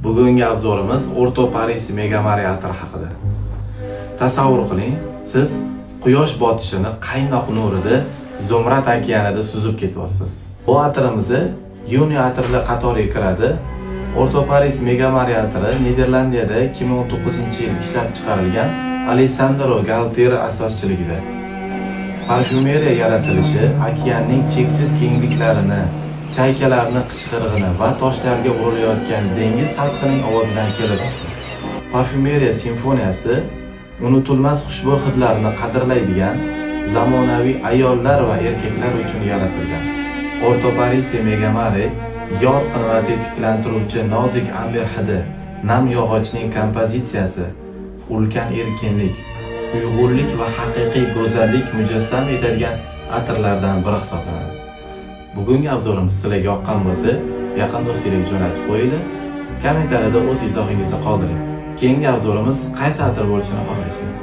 Bugungi avzorimiz Orto Paris Mega Mare atri haqida. Tasavvur qiling, siz quyosh botishini qaynoq nurida Zumrad okeanida suzib ketyapsiz. Bu atrimizni Yuni atrilar qatoriga kiradi. Orto Paris Mega Mare atri Niderlandiyada 2019-yil ishlab chiqarilgan Alessandro Galtieri asoschiligida. Parfyumeriya yaratilishi okeanning cheksiz kengliklarini, chaykalarning qichqirig'ini va toshlarga urilayotgan dengiz sathining ovozidan kelib chiqdi. Parfyumeriya simfoniyasi unutilmas xushbo'y hidlarni qadrlaydigan zamonaviy ayollar va erkaklar uchun yaratilgan. Orto Paris Mega Mare yorqin va tetiklantiruvchi nozik amber hidi, nam yog'ochning kompozitsiyasi, ulkan erkinlik, uyg'unlik va haqiqiy go'zallik mujassam etadigan atirlardan biri hisoblanadi. Bugungi avzorimiz sizlarga yoqqan bo'lsa, yaqin do'stingizga jo'natib qo'yinglar. Kommentariyada o'z izohingizni qoldiring. Keyingi avzorimiz qaysi atir bo'lishini xohlaysizlar?